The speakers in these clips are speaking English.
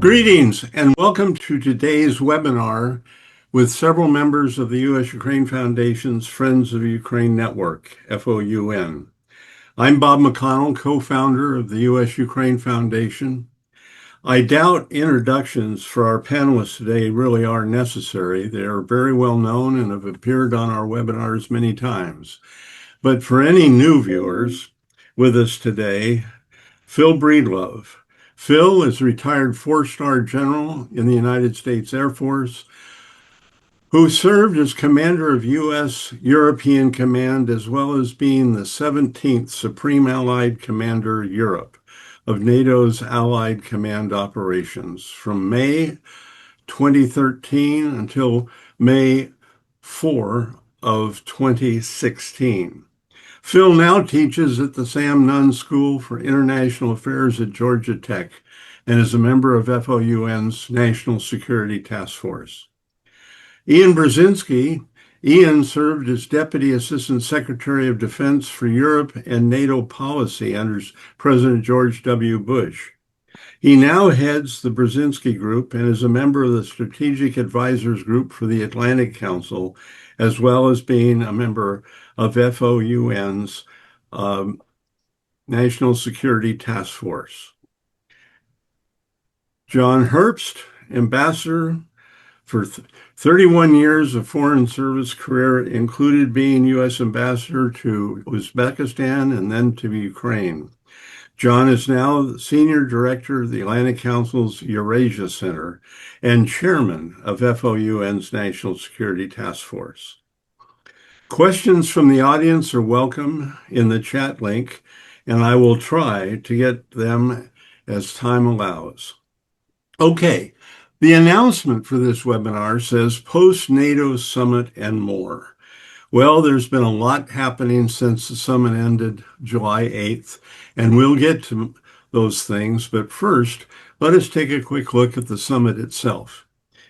Greetings and welcome to today's webinar with several members of the U.S. Ukraine Foundation's Friends of Ukraine Network, FOUN. I'm Bob McConnell, co-founder of the U.S. Ukraine Foundation. I doubt introductions for our panelists today really are necessary. They are very well known and have appeared on our webinars many times. But for any new viewers with us today, Phil Breedlove. Phil is a retired four-star general in the United States Air Force who served as commander of U.S. European Command as well as being the 17th Supreme Allied Commander Europe of NATO's Allied Command Operations from May 2013 until May 4 of 2016. Phil now teaches at the Sam Nunn School for International Affairs at Georgia Tech and is a member of FOUN's National Security Task Force. Ian Brzezinski. Ian served as Deputy Assistant Secretary of Defense for Europe and NATO policy under President George W. Bush. He now heads the Brzezinski Group and is a member of the Strategic Advisors Group for the Atlantic Council, as well as being a member of FOUN's National Security Task Force. John Herbst, Ambassador for 31 years of foreign service career, included being U.S. Ambassador to Uzbekistan and then to Ukraine. John is now the Senior Director of the Atlantic Council's Eurasia Center and Chairman of FOUN's National Security Task Force. Questions from the audience are welcome in the chat link, and I will try to get them as time allows. Okay, the announcement for this webinar says post-NATO Summit and more. Well, there's been a lot happening since the summit ended July 8th, and we'll get to those things. But first, let us take a quick look at the summit itself.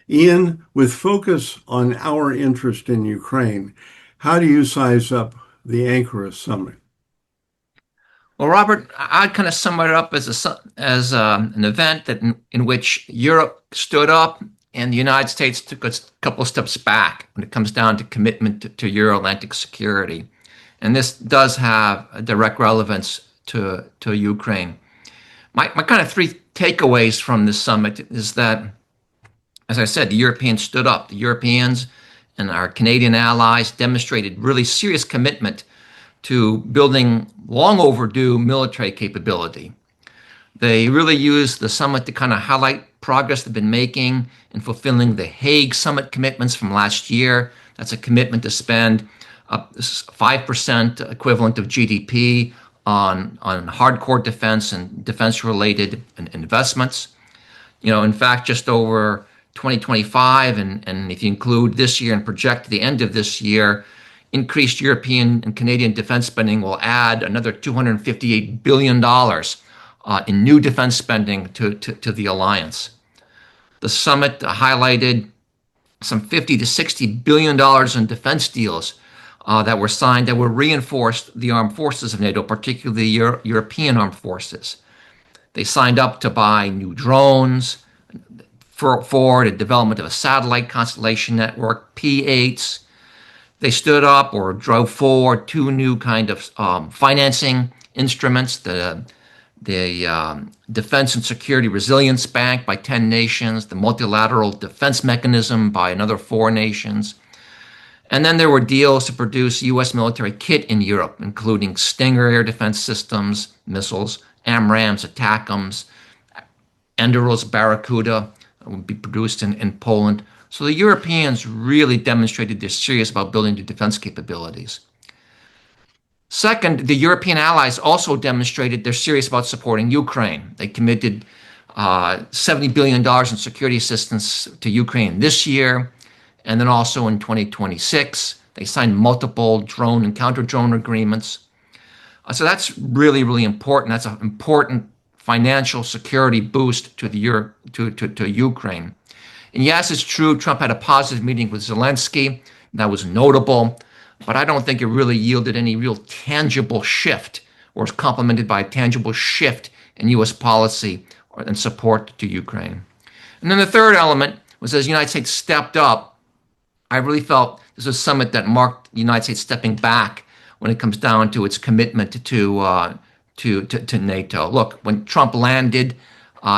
Ian, with focus on our interest in Ukraine, how do you size up the Ankara Summit? Well, Robert, I'd kind of sum it up as an event in which Europe stood up and the United States took a couple of steps back when it comes down to commitment to Euro-Atlantic security. And this does have a direct relevance to Ukraine. My kind of three takeaways from this summit is that, as I said, the Europeans stood up. The Europeans and our Canadian allies demonstrated really serious commitment to building long overdue military capability. They really used the summit to kind of highlight progress they've been making in fulfilling the Hague Summit commitments from last year. That's a commitment to spend 5% equivalent of GDP on hardcore defense and defense-related investments. You know, in fact, just over 2025, and if you include this year and project the end of this year, increased European and Canadian defense spending will add another $258 billion in new defense spending to the alliance. The summit highlighted some $50 to $60 billion in defense deals that were signed that will reinforce the armed forces of NATO, particularly European armed forces. They signed up to buy new drones, forward the development of a satellite constellation network, P-8s. They stood up or drove forward two new kind of financing instruments, the Defense and Security Resilience Bank by 10 nations, the Multilateral Defense Mechanism by another 4 nations. And then there were deals to produce U.S. military kit in Europe, including Stinger air defense systems, missiles, AMRAAMs, ATACMS, Enderos Barracuda will be produced in Poland. So the Europeans really demonstrated they're serious about building their defense capabilities. Second, the European allies also demonstrated they're serious about supporting Ukraine. They committed $70 billion in security assistance to Ukraine this year, and then also in 2026. They signed multiple drone and counter-drone agreements. So that's really, really important. That's an important financial security boost to Ukraine. And yes, it's true, Trump had a positive meeting with Zelensky. That was notable. but I don't think it really yielded any real tangible shift or was complemented by a tangible shift in U.S. policy and support to Ukraine. And then the third element was as the United States stepped up, I really felt this was a summit that marked the United States stepping back when it comes down to its commitment to NATO. Look, when Trump landed,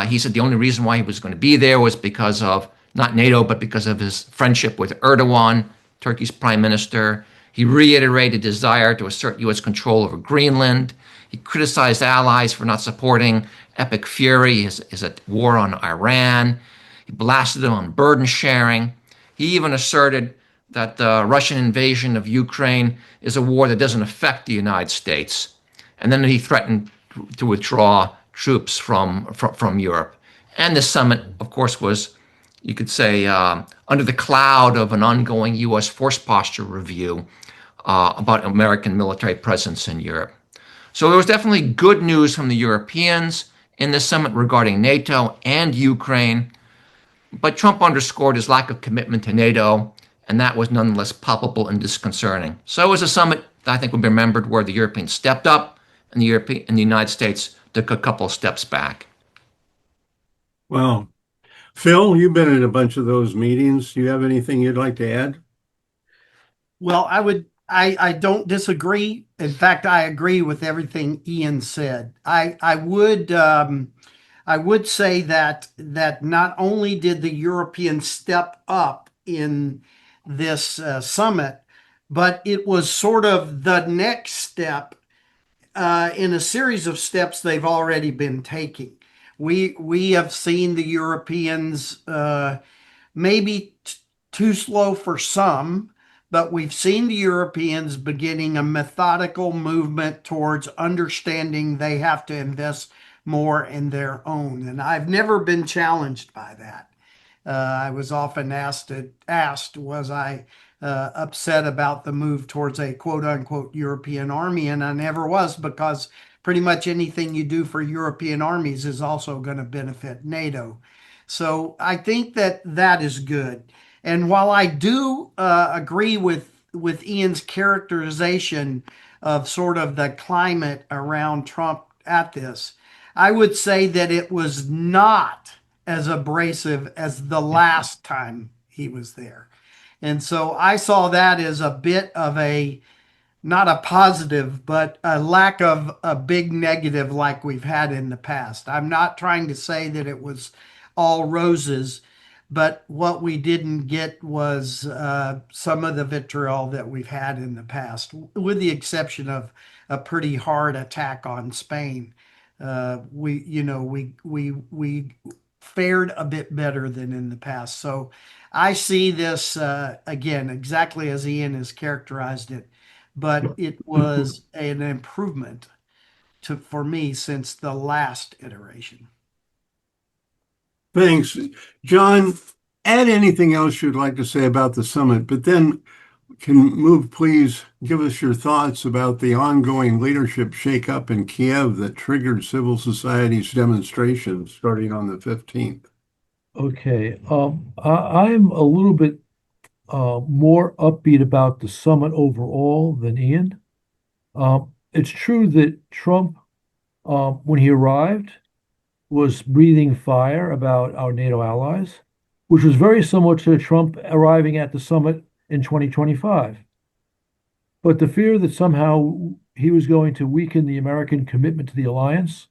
he said the only reason why he was going to be there was because of not NATO, but because of his friendship with Erdogan, Turkey's prime minister. He reiterated desire to assert U.S. control over Greenland. He criticized allies for not supporting Epic Fury, his war on Iran. He blasted them on burden sharing. He even asserted that the Russian invasion of Ukraine is a war that doesn't affect the United States. And then he threatened to withdraw troops from Europe. And this summit, of course, was, you could say, under the cloud of an ongoing U.S. force posture review about American military presence in Europe. So there was definitely good news from the Europeans in this summit regarding NATO and Ukraine. But Trump underscored his lack of commitment to NATO, and that was nonetheless palpable and disconcerting. So it was a summit that I think will be remembered where the Europeans stepped up and the United States took a couple of steps back. Well, Phil, you've been in a bunch of those meetings. Do you have anything you'd like to add? Well, I don't disagree. In fact, I agree with everything Ian said. I would say that not only did the Europeans step up in this summit, but it was sort of the next step in a series of steps they've already been taking. We have seen the Europeans maybe too slow for some, but we've seen the Europeans beginning a methodical movement towards understanding they have to invest more in their own. And I've never been challenged by that. I was often asked, was I upset about the move towards a quote unquote European army? And I never was, because pretty much anything you do for European armies is also going to benefit NATO. So I think that that is good. And while I do agree with Ian's characterization of sort of the climate around Trump at this, I would say that it was not as abrasive as the last time he was there. And so I saw that as a bit of a, not a positive, but a lack of a big negative like we've had in the past. I'm not trying to say that it was all roses, but what we didn't get was some of the vitriol that we've had in the past, with the exception of a pretty hard attack on Spain. We fared a bit better than in the past. So I see this again exactly as Ian has characterized it, but it was an improvement for me since the last iteration. Thanks. John, add anything else you'd like to say about the summit, but then please give us your thoughts about the ongoing leadership shakeup in Kiev that triggered civil society's demonstrations starting on the 15th. Okay. I'm a little bit more upbeat about the summit overall than Ian. It's true that Trump, when he arrived, was breathing fire about our NATO allies, which was very similar to Trump arriving at the summit in 2025. But the fear that somehow he was going to weaken the American commitment to the alliance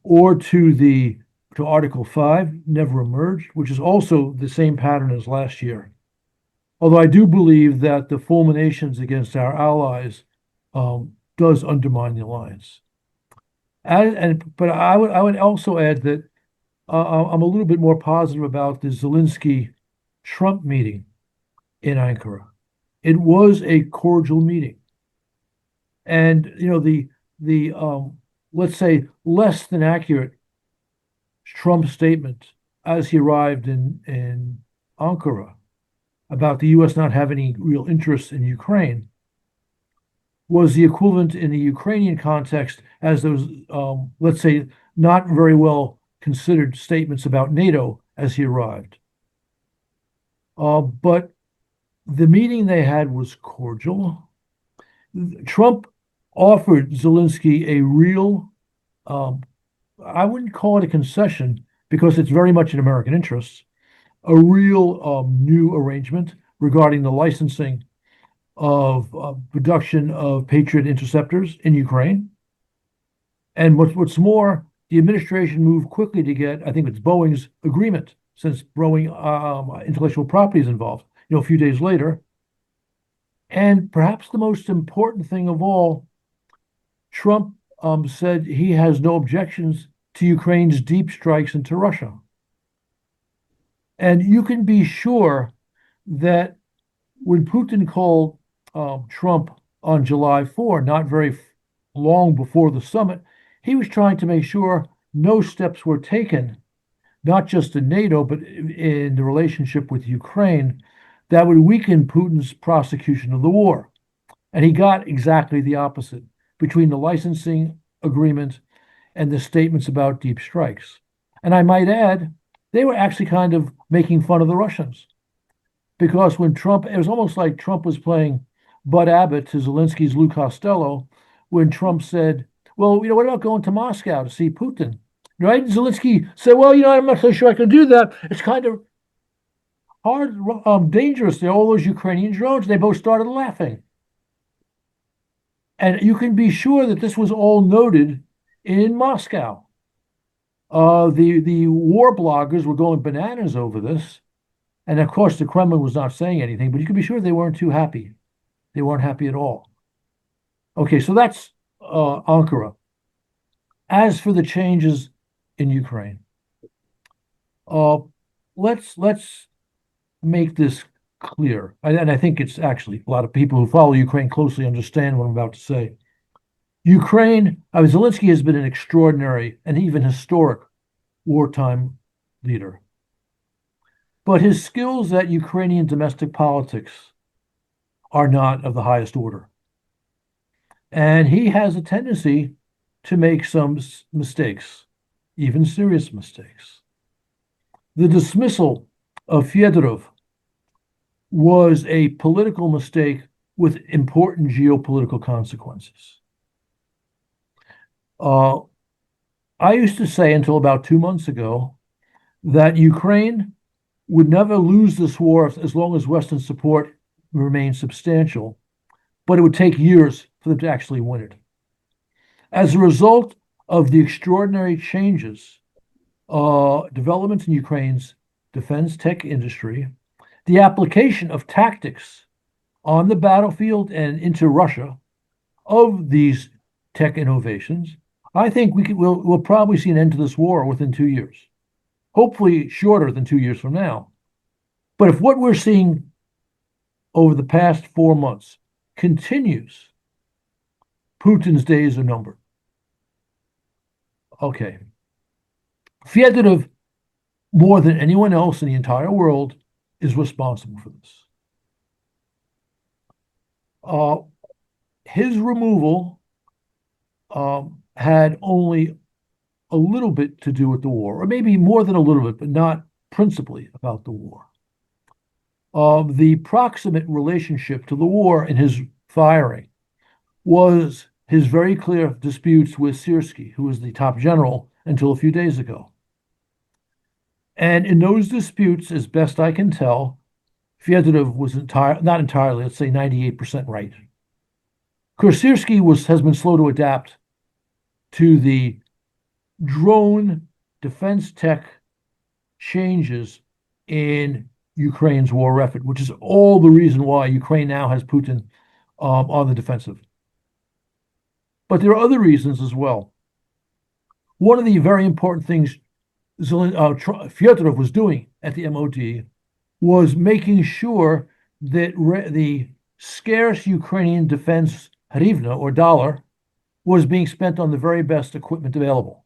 or to Article 5 never emerged, which is also the same pattern as last year. Although I do believe that the fulminations against our allies does undermine the alliance. But I would also add that I'm a little bit more positive about the Zelensky-Trump meeting in Ankara. It was a cordial meeting, and the let's say less than accurate Trump statement as he arrived in Ankara about the U.S. not having any real interest in Ukraine was the equivalent in the Ukrainian context as those, let's say, not very well considered statements about NATO as he arrived. But the meeting they had was cordial. Trump offered Zelensky a real, I wouldn't call it a concession because it's very much in American interests, a real new arrangement regarding the licensing of production of Patriot interceptors in Ukraine. And what's more, the administration moved quickly to get, I think it's Boeing's agreement, since Boeing intellectual property is involved, a few days later. And perhaps the most important thing of all, Trump said he has no objections to Ukraine's deep strikes into Russia. And you can be sure that when Putin called Trump on July 4, not very long before the summit, he was trying to make sure no steps were taken, not just in NATO, but in the relationship with Ukraine, that would weaken Putin's prosecution of the war. And he got exactly the opposite between the licensing agreement and the statements about deep strikes. And I might add, they were actually kind of making fun of the Russians. Because when Trump, it was almost like Trump was playing Bud Abbott to Zelensky's Lou Costello, when Trump said, well, what about going to Moscow to see Putin? Right? And Zelensky said, well, I'm not so sure I can do that. It's kind of hard, dangerous. There are all those Ukrainian drones. They both started laughing. And you can be sure that this was all noted in Moscow. The war bloggers were going bananas over this. And of course, the Kremlin was not saying anything, but you can be sure they weren't too happy. They weren't happy at all. Okay, so that's Ankara. As for the changes in Ukraine, let's make this clear. And I think it's actually a lot of people who follow Ukraine closely understand what I'm about to say. Zelensky has been an extraordinary and even historic wartime leader. But his skills at Ukrainian domestic politics are not of the highest order. And he has a tendency to make some mistakes, even serious mistakes. The dismissal of Fedorov was a political mistake with important geopolitical consequences. I used to say until about 2 months ago that Ukraine would never lose this war as long as Western support remained substantial, but it would take years for them to actually win it. As a result of the extraordinary changes, developments in Ukraine's defense tech industry, the application of tactics on the battlefield and into Russia of these tech innovations, I think we'll probably see an end to this war within 2 years. Hopefully shorter than 2 years from now. But if what we're seeing over the past 4 months continues, Putin's days are numbered. Okay. Fedorov, more than anyone else in the entire world, is responsible for this. His removal had only a little bit to do with the war, or maybe more than a little bit, but not principally about the war. The proximate relationship to the war in his firing was his very clear disputes with Syrskyi, who was the top general until a few days ago. And in those disputes, as best I can tell, Fedorov was not entirely, let's say 98% right. Of course, Syrskyi has been slow to adapt to the drone defense tech changes in Ukraine's war effort, which is all the reason why Ukraine now has Putin on the defensive. But there are other reasons as well. One of the very important things Fedorov was doing at the MOD was making sure that the scarce Ukrainian defense hryvnia, or dollar, was being spent on the very best equipment available.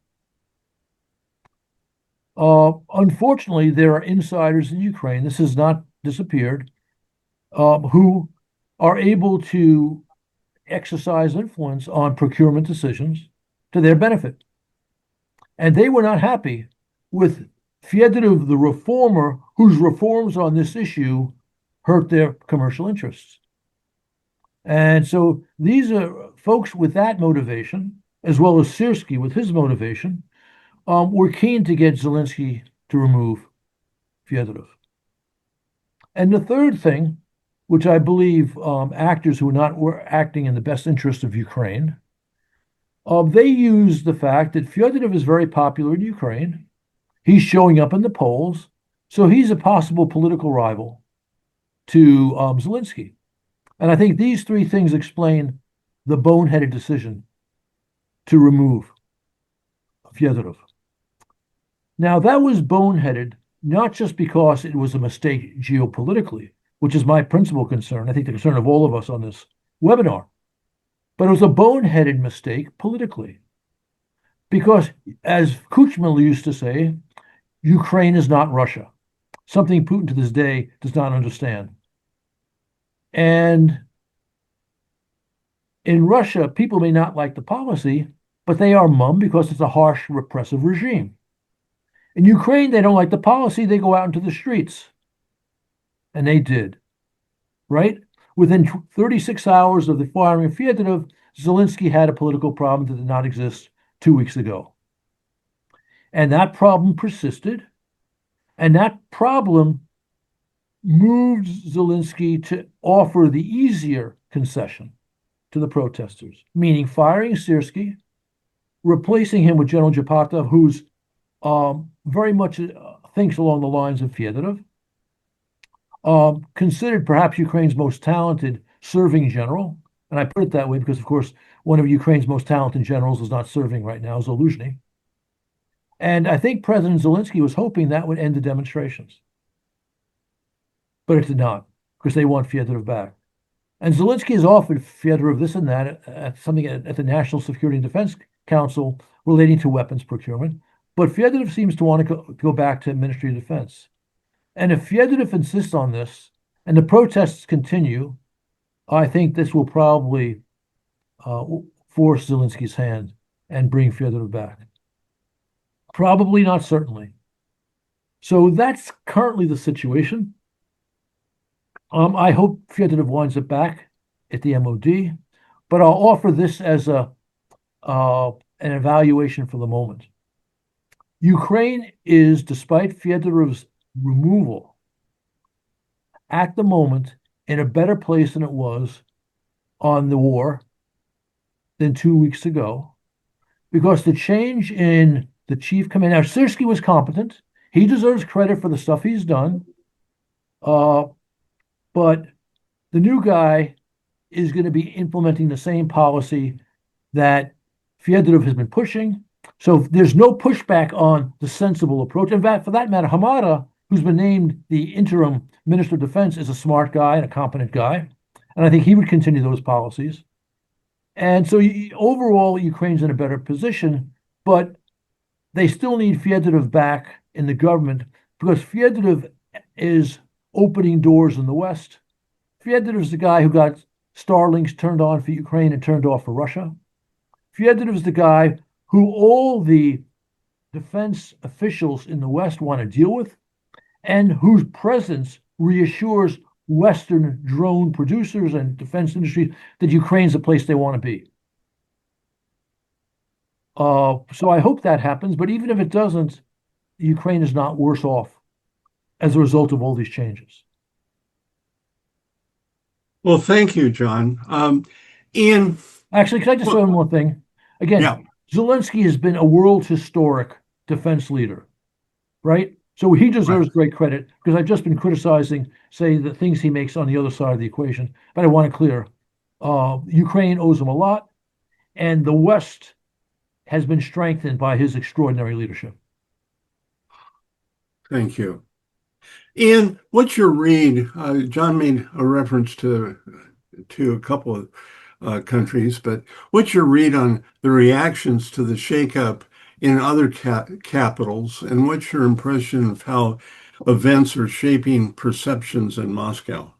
Unfortunately, there are insiders in Ukraine, this has not disappeared, who are able to exercise influence on procurement decisions to their benefit. And they were not happy with Fedorov, the reformer, whose reforms on this issue hurt their commercial interests. And so these are folks with that motivation, as well as Sirski with his motivation, were keen to get Zelensky to remove Fyodorov. And the third thing, which I believe actors who were acting in the best interest of Ukraine, they used the fact that Fyodorov is very popular in Ukraine. He's showing up in the polls, so he's a possible political rival to Zelensky. And I think these three things explain the boneheaded decision to remove Fyodorov. Now, that was boneheaded not just because it was a mistake geopolitically, which is my principal concern, I think the concern of all of us on this webinar, but it was a boneheaded mistake politically. Because, as Kuchma used to say, Ukraine is not Russia, something Putin to this day does not understand. And in Russia, people may not like the policy, but they are mum because it's a harsh, repressive regime. In Ukraine, they don't like the policy, they go out into the streets. And they did, right? Within 36 hours of the firing of Fyodorov, Zelensky had a political problem that did not exist 2 weeks ago. And that problem persisted, and that problem moved Zelensky to offer the easier concession to the protesters, meaning firing Sirski, replacing him with General Zapata, who's very much thinks along the lines of Fyodorov, considered perhaps Ukraine's most talented serving general. And I put it that way because, of course, one of Ukraine's most talented generals is not serving right now, Zaluzhny. And I think President Zelensky was hoping that would end the demonstrations. But it did not, because they want Fyodorov back. And Zelensky has offered Fyodorov this and that at something at the National Security and Defense Council relating to weapons procurement. But Fyodorov seems to want to go back to Ministry of Defense. And if Fyodorov insists on this and the protests continue, I think this will probably force Zelensky's hand and bring Fyodorov back. Probably, not certainly. So that's currently the situation. I hope Fyodorov winds up back at the MOD, but I'll offer this as an evaluation for the moment. Ukraine is, despite Fyodorov's removal, at the moment in a better place than it was on the war than 2 weeks ago, because the change in the chief command. Now, Sirski was competent. He deserves credit for the stuff he's done. But the new guy is going to be implementing the same policy that Fyodorov has been pushing. So there's no pushback on the sensible approach. In fact, for that matter, Hamada, who's been named the interim Minister of Defense, is a smart guy and a competent guy. And I think he would continue those policies. And so overall, Ukraine's in a better position, but they still need Fyodorov back in the government because Fyodorov is opening doors in the West. Fyodorov is the guy who got Starlinks turned on for Ukraine and turned off for Russia. Fyodorov is the guy who all the defense officials in the West want to deal with and whose presence reassures Western drone producers and defense industries that Ukraine's the place they want to be. So I hope that happens, but even if it doesn't, Ukraine is not worse off as a result of all these changes. Well, thank you, John. Ian. Actually, can I just say one more thing? Again, yeah. Zelensky has been a world historic defense leader, right? So he deserves great credit because I've just been criticizing, say, the things he makes on the other side of the equation. But I want to clear, Ukraine owes him a lot, and the West has been strengthened by his extraordinary leadership. Thank you. Ian, what's your read? John made a reference to a couple of countries, but what's your read on the reactions to the shakeup in other capitals, and what's your impression of how events are shaping perceptions in Moscow?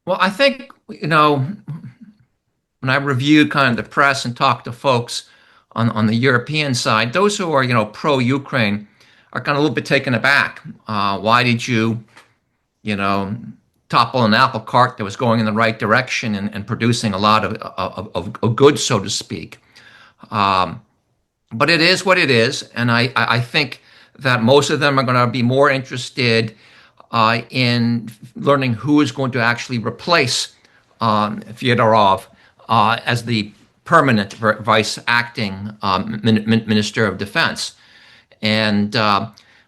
Well, I think, when I reviewed kind of the press and talked to folks on the European side, those who are, pro-Ukraine are kind of a little bit taken aback. Why did you, topple an apple cart that was going in the right direction and producing a lot of goods, so to speak. But it is what it is, and I think that most of them are going to be more interested in learning who is going to actually replace Fyodorov as the permanent vice acting Minister of Defense. And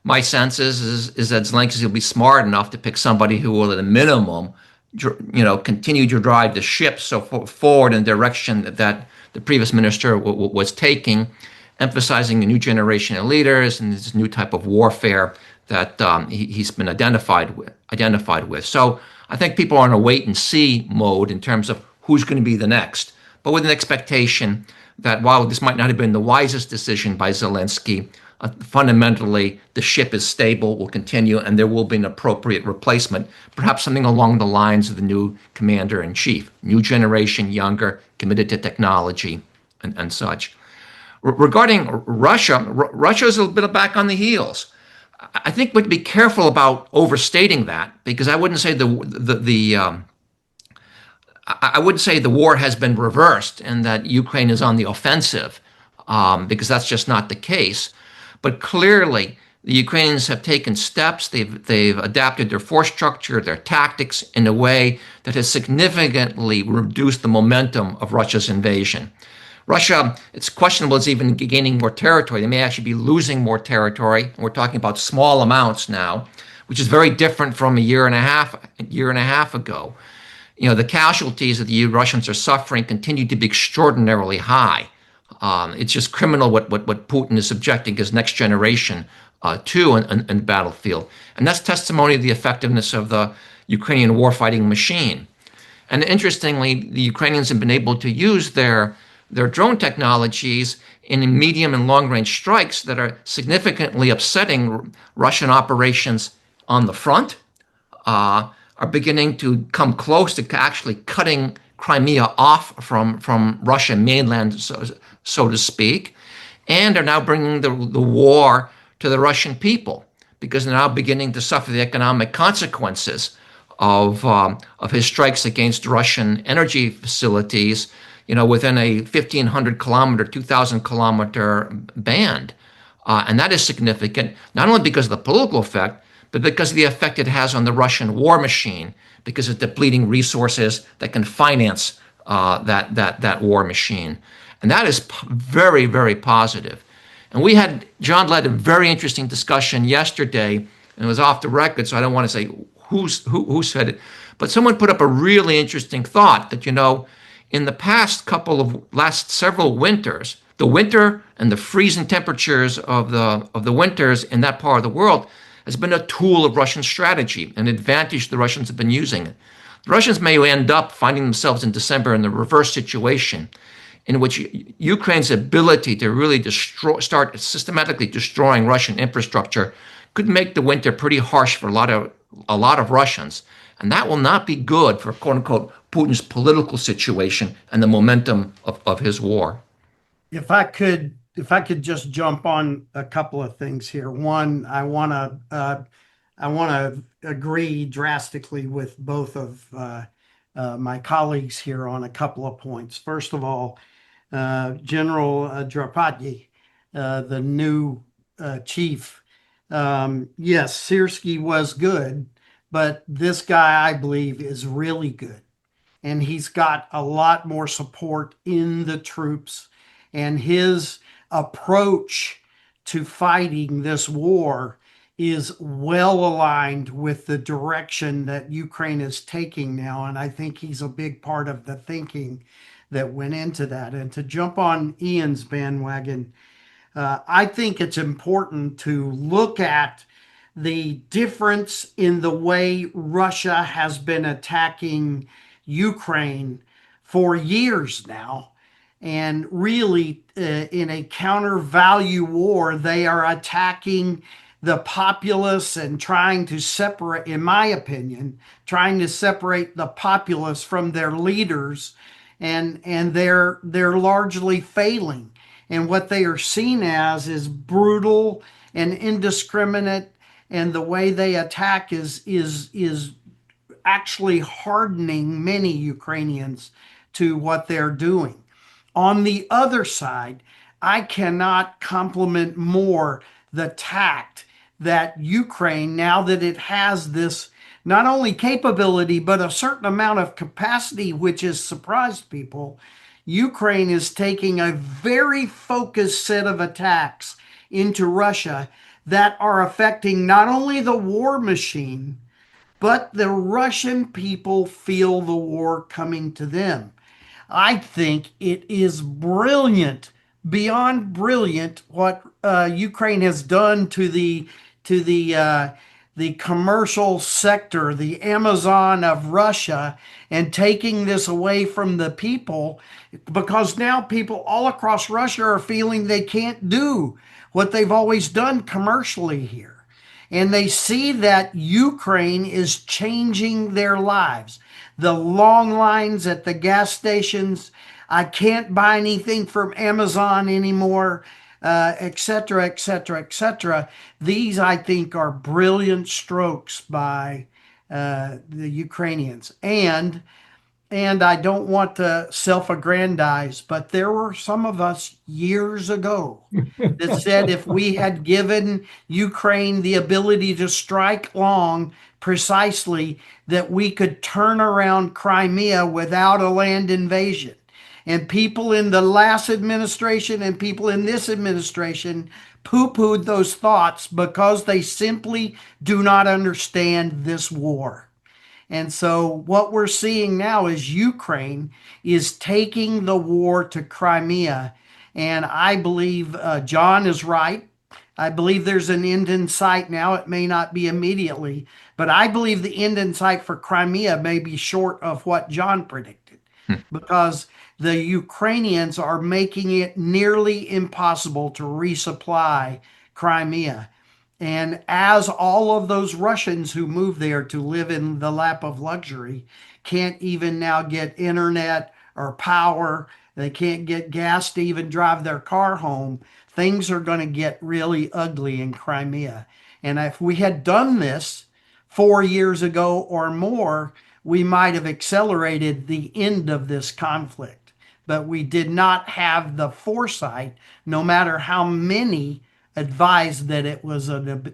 my sense is that Zelensky will be smart enough to pick somebody who will, at a minimum, continue to drive the ship forward in the direction that the previous minister was taking, emphasizing a new generation of leaders and this new type of warfare that he's been identified with. So I think people are in a wait and see mode in terms of who's going to be the next, but with an expectation that while this might not have been the wisest decision by Zelensky, fundamentally the ship is stable, will continue, and there will be an appropriate replacement, perhaps something along the lines of the new commander-in-chief, new generation, younger, committed to technology and such. Regarding Russia is a little bit back on the heels. I think we'd be careful about overstating that, because I wouldn't say I wouldn't say the war has been reversed and that Ukraine is on the offensive, because that's just not the case. But clearly, the Ukrainians have taken steps. They've adapted their force structure, their tactics in a way that has significantly reduced the momentum of Russia's invasion. Russia, it's questionable it's even gaining more territory. They may actually be losing more territory. We're talking about small amounts now, which is very different from a year and a half ago. The casualties that the Russians are suffering continue to be extraordinarily high. It's just criminal what Putin is subjecting his next generation to in the battlefield. And that's testimony of the effectiveness of the Ukrainian warfighting machine. And interestingly, the Ukrainians have been able to use their drone technologies in medium and long-range strikes that are significantly upsetting Russian operations on the front, are beginning to come close to actually cutting Crimea off from Russian mainland, so to speak, and are now bringing the war to the Russian people, because they're now beginning to suffer the economic consequences of his strikes against Russian energy facilities, within a 1,500 kilometer, 2,000 kilometer band. And that is significant, not only because of the political effect, but because of the effect it has on the Russian war machine, because of depleting resources that can finance that war machine. And that is very, very positive. And John led a very interesting discussion yesterday, and it was off the record, so I don't want to say who said it, but someone put up a really interesting thought that, in the last several winters, the winter and the freezing temperatures of the winters in that part of the world has been a tool of Russian strategy, an advantage the Russians have been using. The Russians may end up finding themselves in December in the reverse situation, in which Ukraine's ability to really start systematically destroying Russian infrastructure could make the winter pretty harsh for a lot of Russians. And that will not be good for, quote unquote, Putin's political situation and the momentum of his war. If I could just jump on a couple of things here. One, I want to agree drastically with both of my colleagues here on a couple of points. First of all, General Drapati, the new chief. Yes, Syrskyi was good, but this guy, I believe, is really good. And he's got a lot more support in the troops. And his approach to fighting this war is well aligned with the direction that Ukraine is taking now. And I think he's a big part of the thinking that went into that. And to jump on Ian's bandwagon, I think it's important to look at the difference in the way Russia has been attacking Ukraine for years now. And really, in a counter-value war, they are attacking the populace and trying to separate, in my opinion, trying to separate the populace from their leaders, and they're largely failing. And what they are seen as is brutal and indiscriminate, and the way they attack is actually hardening many Ukrainians to what they're doing. On the other side, I cannot compliment more the tact that Ukraine, now that it has this not only capability, but a certain amount of capacity, which has surprised people, Ukraine is taking a very focused set of attacks into Russia that are affecting not only the war machine, but the Russian people feel the war coming to them. I think it is brilliant, beyond brilliant, what Ukraine has done to the commercial sector, the Amazon of Russia, and taking this away from the people, because now people all across Russia are feeling they can't do what they've always done commercially here. And they see that Ukraine is changing their lives. The long lines at the gas stations, I can't buy anything from Amazon anymore, etc., etc., etc. These, I think, are brilliant strokes by the Ukrainians. And I don't want to self-aggrandize, but there were some of us years ago that said if we had given Ukraine the ability to strike long precisely, that we could turn around Crimea without a land invasion. And people in the last administration and people in this administration poo-pooed those thoughts because they simply do not understand this war. And so what we're seeing now is Ukraine is taking the war to Crimea. And I believe John is right. I believe there's an end in sight now. It may not be immediately, but I believe the end in sight for Crimea may be short of what John predicted, because the Ukrainians are making it nearly impossible to resupply Crimea. And as all of those Russians who move there to live in the lap of luxury can't even now get internet or power, they can't get gas to even drive their car home, things are going to get really ugly in Crimea. And if we had done this 4 years ago or more, we might have accelerated the end of this conflict. But we did not have the foresight, no matter how many advised that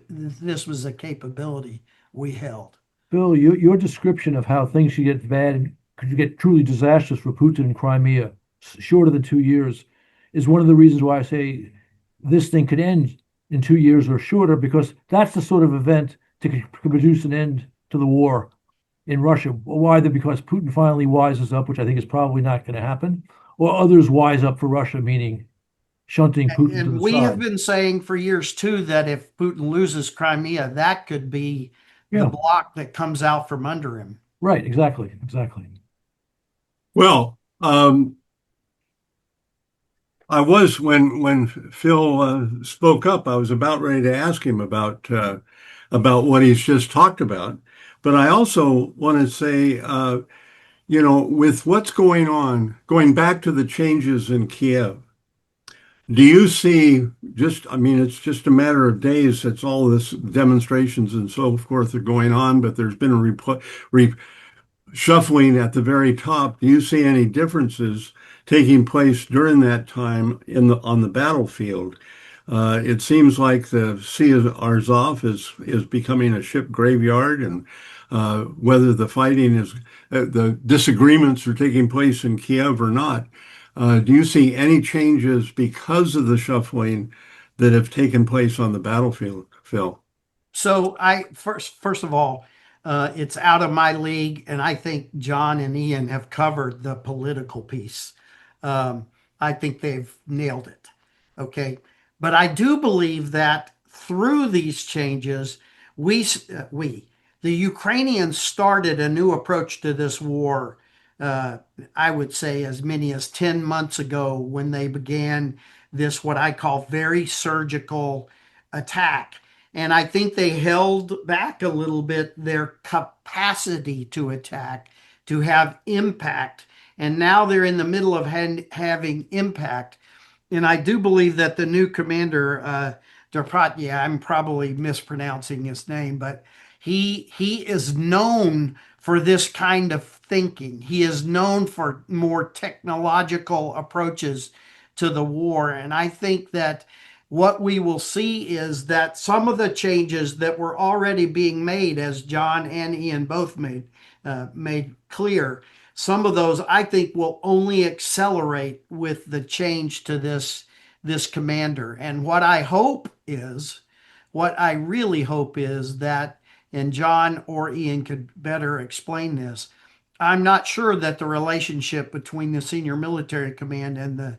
this was a capability we held. Bill, your description of how things should get bad and could get truly disastrous for Putin in Crimea, shorter than 2 years, is one of the reasons why I say this thing could end in 2 years or shorter, because that's the sort of event that could produce an end to the war in Russia. Either because Putin finally wises up, which I think is probably not going to happen, or others wise up for Russia, meaning shunting Putin to And the we have side. been saying for years too that if Putin loses Crimea, that could be the Yeah, block that comes out from under him. right, exactly, exactly. Well, I was when Phil spoke up, I was about ready to ask him about what he's just talked about. But I also want to say, with what's going on, going back to the changes in Kiev, do you see I mean, it's just a matter of days. It's all this demonstrations and so forth are going on, but there's been a shuffling at the very top. Do you see any differences taking place during that time on the battlefield? It seems like the Sea of Azov is becoming a ship graveyard, and whether the disagreements are taking place in Kiev or not. Do you see any changes because of the shuffling that have taken place on the battlefield, Phil? So I first of all, it's out of my league, and I think John and Ian have covered the political piece. I think they've nailed it. Okay, but I do believe that through these changes, the Ukrainians started a new approach to this war. I would say as many as 10 months ago when they began this what I call very surgical attack. And I think they held back a little bit their capacity to attack, to have impact. And now they're in the middle of having impact. And I do believe that the new commander, I'm probably mispronouncing his name, but he is known for this kind of thinking. He is known for more technological approaches to the war. And I think that what we will see is that some of the changes that were already being made, as John and Ian both made clear, some of those I think will only accelerate with the change to this commander. And what I really hope is that, and John or Ian could better explain this, I'm not sure that the relationship between the senior military command and the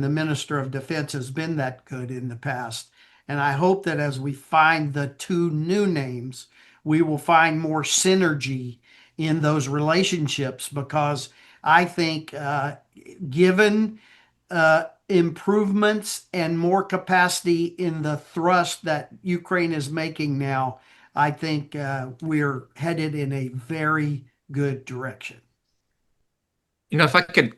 Minister of Defense has been that good in the past. And I hope that as we find the two new names, we will find more synergy in those relationships, because I think given improvements and more capacity in the thrust that Ukraine is making now, I think we're headed in a very good direction. If I could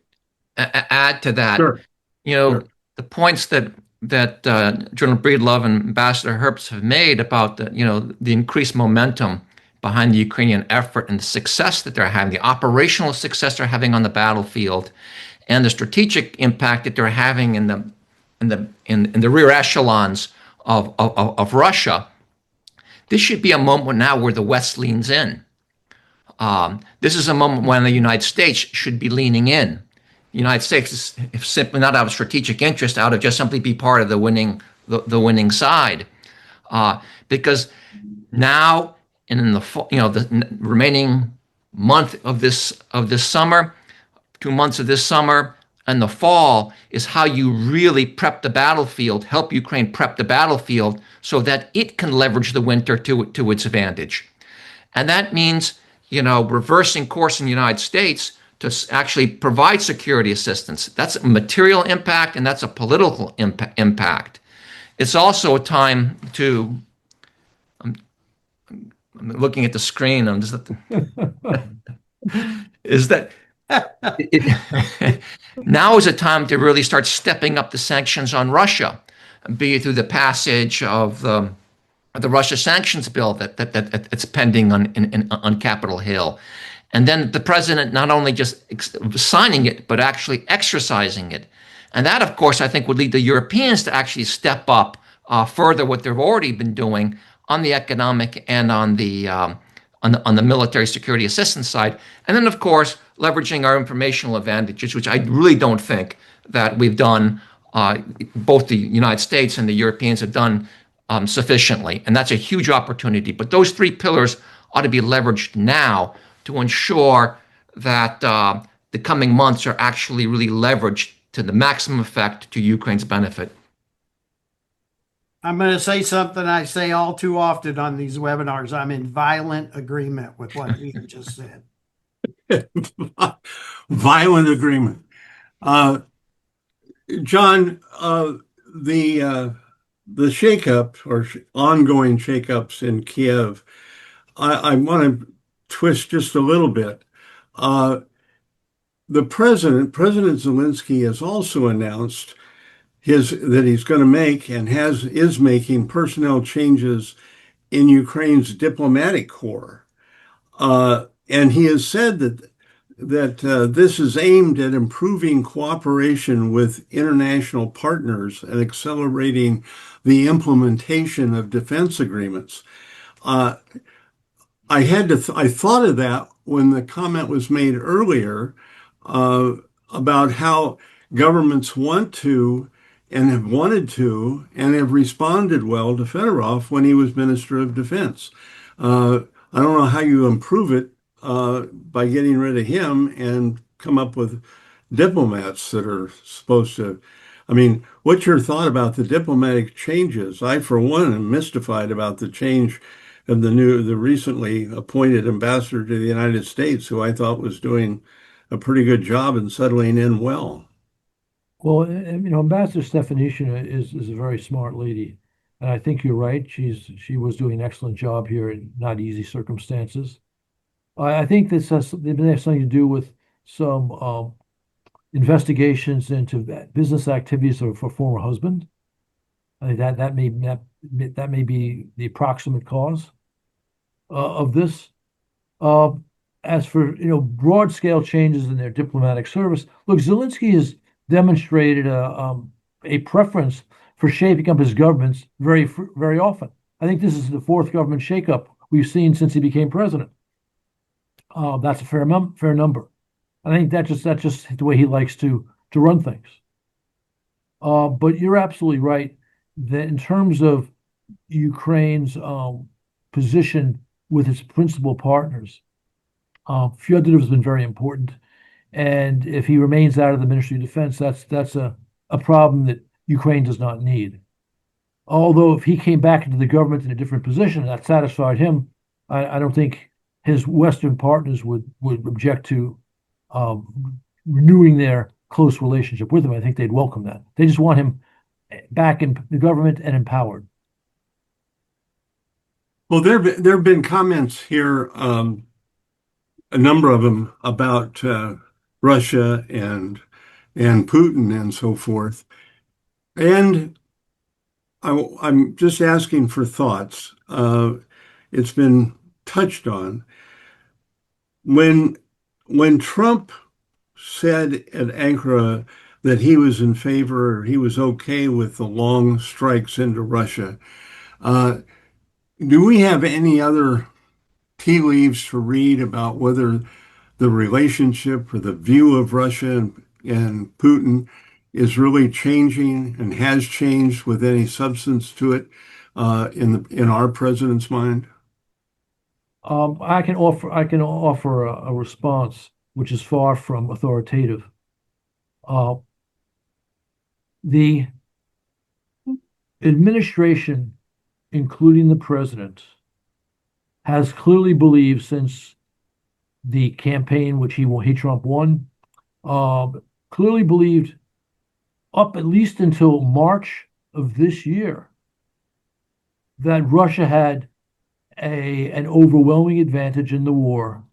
add to that, Sure. Sure. the points that General Breedlove and Ambassador Herbst have made about the increased momentum behind the Ukrainian effort and the success that they're having, the operational success they're having on the battlefield, and the strategic impact that they're having in the rear echelons of Russia. This should be a moment now where the West leans in. This is a moment when the United States should be leaning in. The United States is simply not out of strategic interest, out of just simply be part of the winning side, because now and in the remaining month of this summer, 2 months of this summer and the fall is how you really prep the battlefield, help Ukraine prep the battlefield so that it can leverage the winter to its advantage, and that means reversing course in the United States to actually provide security assistance. That's a material impact and that's a political impact. It's also a time to, I'm looking at the screen, now is a time to really start stepping up the sanctions on Russia, be it through the passage of the Russia sanctions bill that's pending on Capitol Hill. And then the president not only just signing it, but actually exercising it. And that, of course, I think would lead the Europeans to actually step up further what they've already been doing on the economic and on the military security assistance side. And then, of course, leveraging our informational advantages, which I really don't think that we've done, both the United States and the Europeans have done sufficiently. And that's a huge opportunity. But those three pillars ought to be leveraged now to ensure that the coming months are actually really leveraged to the maximum effect to Ukraine's benefit. I'm going to say something I say all too often on these webinars. I'm in violent agreement with what Ian just said. Violent agreement. John, the shakeup or ongoing shakeups in Kiev, I want to twist just a little bit. The President Zelensky, has also announced that he's going to make and is making personnel changes in Ukraine's diplomatic corps, and he has said that this is aimed at improving cooperation with international partners and accelerating the implementation of defense agreements. I thought of that when the comment was made earlier about how governments want to and have wanted to and have responded well to Fedorov when he was Minister of Defense. I don't know how you improve it by getting rid of him and come up with diplomats that are supposed to. I mean, what's your thought about the diplomatic changes? I, for one, am mystified about the change of the recently appointed ambassador to the United States, who I thought was doing a pretty good job in settling in well. Well, Ambassador Stefanishyna is a very smart lady, and I think you're right. She was doing an excellent job here in not easy circumstances. I think this has something to do with some investigations into business activities of her former husband. I think that may be the approximate cause of this. as for broad scale changes in their diplomatic service, look, Zelensky has demonstrated a preference for shaping up his governments very often. I think this is the fourth government shakeup we've seen since he became president. That's a fair number. I think that's just the way he likes to run things. But you're absolutely right that in terms of Ukraine's position with its principal partners, Fyodorov has been very important. And if he remains out of the Ministry of Defense, that's a problem that Ukraine does not need. Although if he came back into the government in a different position that satisfied him, I don't think his Western partners would object to renewing their close relationship with him. I think they'd welcome that. They just want him back in the government and empowered. Well, there have been comments here, a number of them about Russia and Putin and so forth. And I'm just asking for thoughts. It's been touched on. When Trump said at Ankara that he was in favor, or he was okay with the long strikes into Russia, do we have any other tea leaves to read about whether the relationship or the view of Russia and Putin is really changing and has changed with any substance to it in our president's mind? I can offer a response which is far from authoritative. The administration, including the president, has clearly believed since the campaign which Trump won, clearly believed up at least until March of this year that Russia had an overwhelming advantage in the war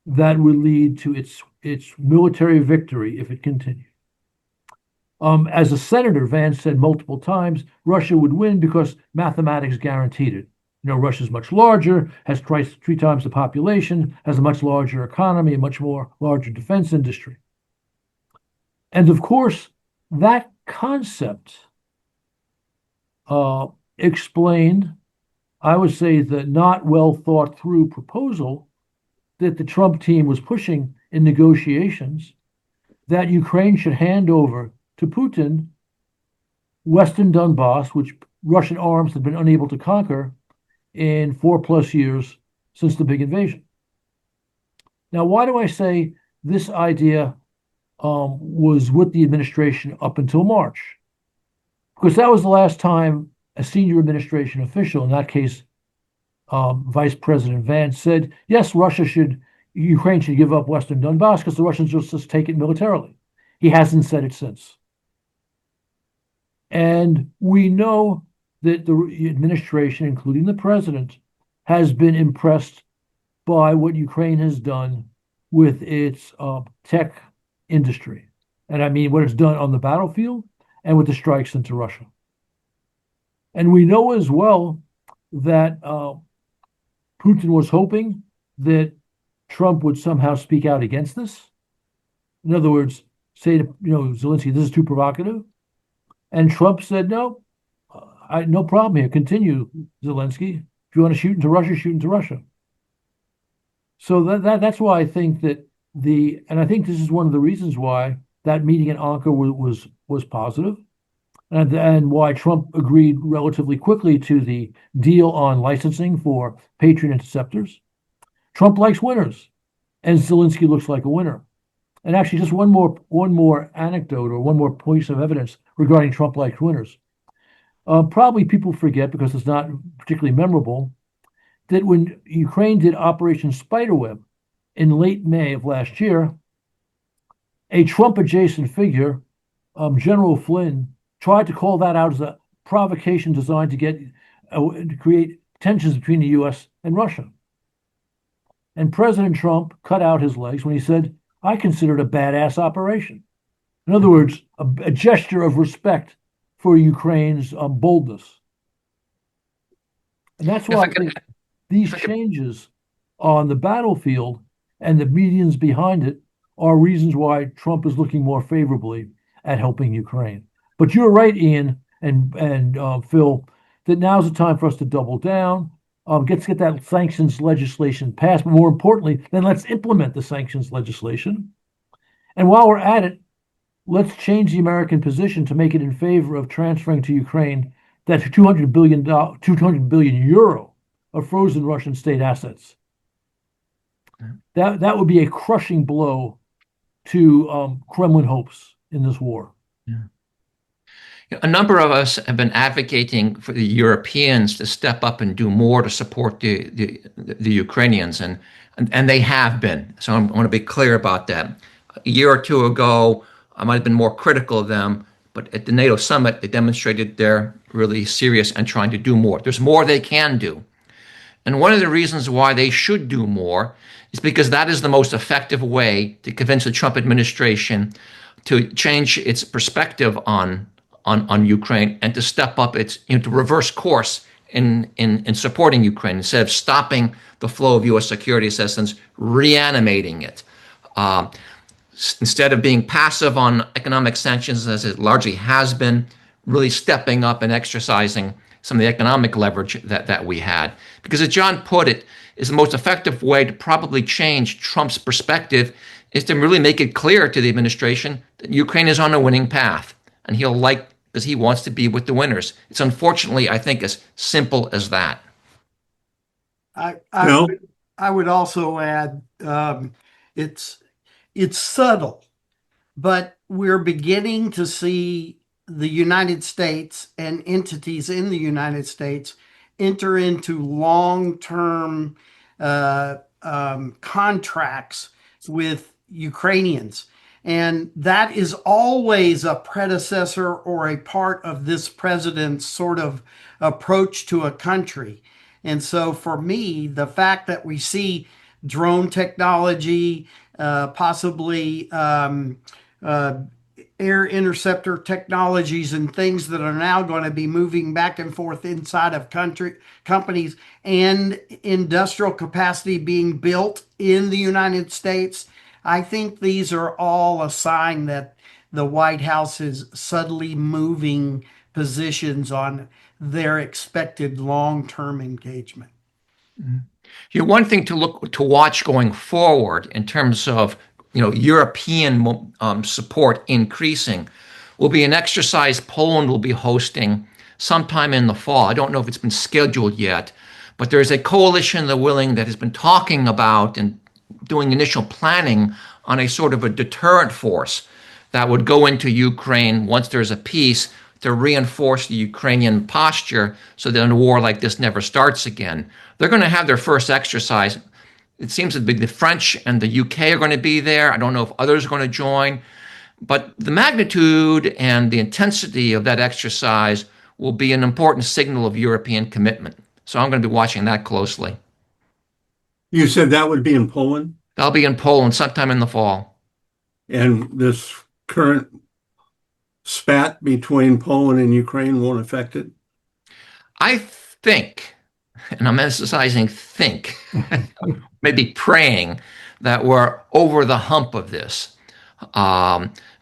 that would lead to its military victory if it continued. As a senator, Vance said multiple times, Russia would win because mathematics guaranteed it. Russia's much larger, has three times the population, has a much larger economy, a much more larger defense industry. And of course, that concept explained, I would say, the not well thought through proposal that the Trump team was pushing in negotiations that Ukraine should hand over to Putin Western Donbass, which Russian arms have been unable to conquer in 4+ years since the big invasion. Now, why do I say this idea was with the administration up until March? Because that was the last time a senior administration official, in that case, Vice President Vance, said, yes, Ukraine should give up Western Donbass because the Russians will just take it militarily. He hasn't said it since. And we know that the administration, including the president, has been impressed by what Ukraine has done with its tech industry. And I mean what it's done on the battlefield and with the strikes into Russia. And we know as well that Putin was hoping that Trump would somehow speak out against this. In other words, say to Zelensky, this is too provocative. And Trump said, no, no problem here. Continue, Zelensky. If you want to shoot into Russia, shoot into Russia. So that's why I think that and I think this is one of the reasons why that meeting in Ankara was positive, and why Trump agreed relatively quickly to the deal on licensing for Patriot interceptors. Trump likes winners, and Zelensky looks like a winner. And actually, just one more anecdote or one more piece of evidence regarding Trump-like winners. Probably people forget, because it's not particularly memorable, that when Ukraine did Operation Spiderweb in late May of last year, a Trump-adjacent figure, General Flynn, tried to call that out as a provocation designed to create tensions between the U.S. and Russia. And President Trump cut out his legs when he said, I consider it a badass operation. In other words, a gesture of respect for Ukraine's boldness. And that's why I think these changes on the battlefield and the medians behind it are reasons why Trump is looking more favorably at helping Ukraine. But you're right, Ian and Phil, that now's the time for us to double down. Let's get that sanctions legislation passed. But more importantly, then let's implement the sanctions legislation. And while we're at it, let's change the American position to make it in favor of transferring to Ukraine that 200 billion euro of frozen Russian state assets. That would be a crushing blow to Kremlin hopes in this war. Yeah. A number of us have been advocating for the Europeans to step up and do more to support the Ukrainians, and they have been. So I want to be clear about that. A year or two ago, I might have been more critical of them, but at the NATO summit, they demonstrated they're really serious and trying to do more. There's more they can do. And one of the reasons why they should do more is because that is the most effective way to convince the Trump administration to change its perspective on Ukraine and to step up to reverse course in supporting Ukraine instead of stopping the flow of U.S. security assistance, reanimating it. Instead of being passive on economic sanctions, as it largely has been, really stepping up and exercising some of the economic leverage that we had. Because as John put it, is the most effective way to probably change Trump's perspective is to really make it clear to the administration that Ukraine is on a winning path. And because he wants to be with the winners. It's unfortunately, I think, as simple as that. I would also add, it's subtle, but we're beginning to see the United States and entities in the United States enter into long-term contracts with Ukrainians. And that is always a predecessor or a part of this president's sort of approach to a country. And so for me, the fact that we see drone technology, possibly air interceptor technologies and things that are now going to be moving back and forth inside of companies and industrial capacity being built in the United States, I think these are all a sign that the White House is subtly moving positions on their expected long-term engagement. One thing to watch going forward in terms of European support increasing will be an exercise Poland will be hosting sometime in the fall. I don't know if it's been scheduled yet, but there's a coalition of the willing that has been talking about and doing initial planning on a sort of a deterrent force that would go into Ukraine once there's a peace to reinforce the Ukrainian posture so that a war like this never starts again. They're going to have their first exercise. It seems that the French and the UK are going to be there. I don't know if others are going to join. But the magnitude and the intensity of that exercise will be an important signal of European commitment. So I'm going to be watching that closely. You said that would be in Poland? That'll be in Poland sometime in the fall. And this current spat between Poland and Ukraine won't affect it? I think, and I'm emphasizing think, maybe praying that we're over the hump of this.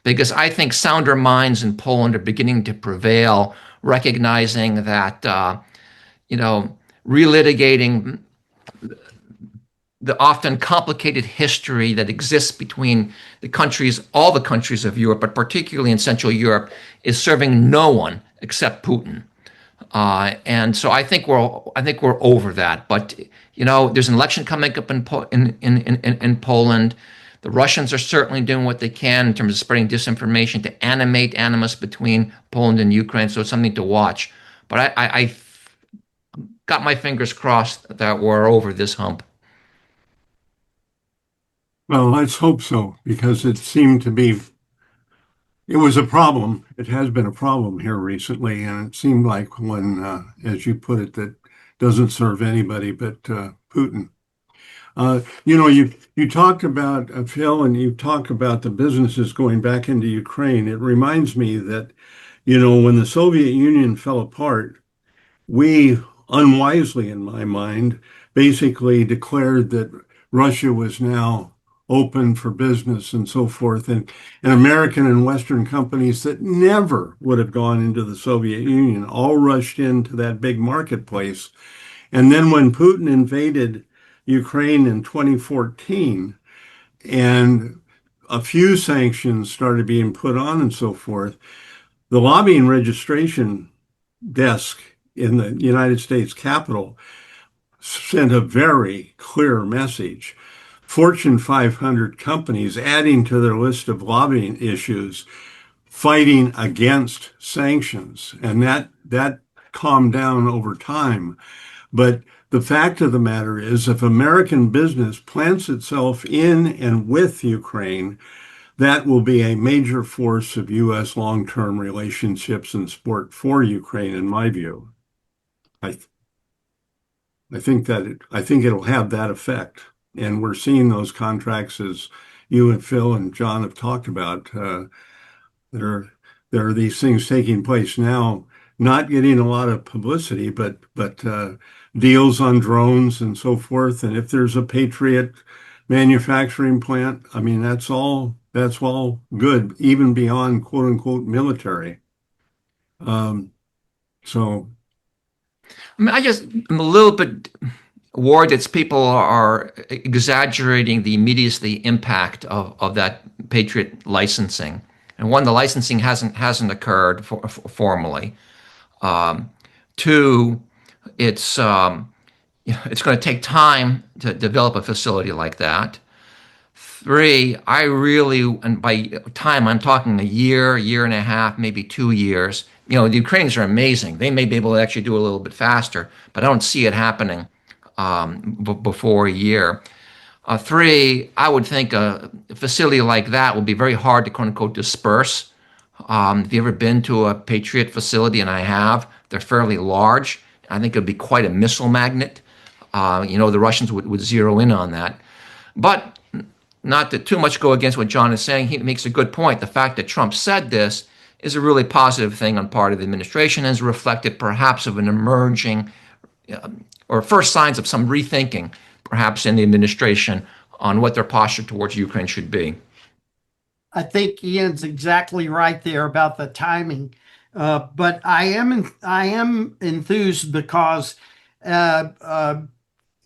Because I think sounder minds in Poland are beginning to prevail, recognizing that, relitigating the often complicated history that exists between the countries, all the countries of Europe, but particularly in Central Europe, is serving no one except Putin. And so I think we're over that. But there's an election coming up in Poland. The Russians are certainly doing what they can in terms of spreading disinformation to animate animus between Poland and Ukraine. So it's something to watch. But I got my fingers crossed that we're over this hump. Well, let's hope so, because it seemed to be, it was a problem. It has been a problem here recently, and it seemed like one, as you put it, that doesn't serve anybody but Putin. You talked about, Phil, and you talked about the businesses going back into Ukraine. It reminds me that, when the Soviet Union fell apart, we unwisely, in my mind, basically declared that Russia was now open for business and so forth. And American and Western companies that never would have gone into the Soviet Union all rushed into that big marketplace. And then when Putin invaded Ukraine in 2014 and a few sanctions started being put on and so forth, the lobbying registration desk in the United States Capitol sent a very clear message. Fortune 500 companies adding to their list of lobbying issues, fighting against sanctions, and that calmed down over time. But the fact of the matter is, if American business plants itself in and with Ukraine, that will be a major force of U.S. long-term relationships and support for Ukraine, in my view. I, I think it'll have that effect, and we're seeing those contracts as you and Phil and John have talked about. There are these things taking place now, not getting a lot of publicity, but deals on drones and so forth. And if there's a Patriot manufacturing plant, I mean, that's all good, even beyond quote unquote military. So I'm a little bit worried that people are exaggerating the immediacy impact of that Patriot licensing. And one, the licensing hasn't occurred formally. Two, it's going to take time to develop a facility like that. Three, and by time I'm talking a year and a half, maybe 2 years. You know, the Ukrainians are amazing. They may be able to actually do a little bit faster, but I don't see it happening before a year. Three, I would think a facility like that will be very hard to quote unquote disperse. If you've ever been to a Patriot facility, and I have, they're fairly large. I think it would be quite a missile magnet. The Russians would zero in on that. But not to too much go against what John is saying, he makes a good point. The fact that Trump said this is a really positive thing on part of the administration and is reflected perhaps of an emerging or first signs of some rethinking, perhaps in the administration, on what their posture towards Ukraine should be. I think Ian's exactly right there about the timing. But I am enthused because I'm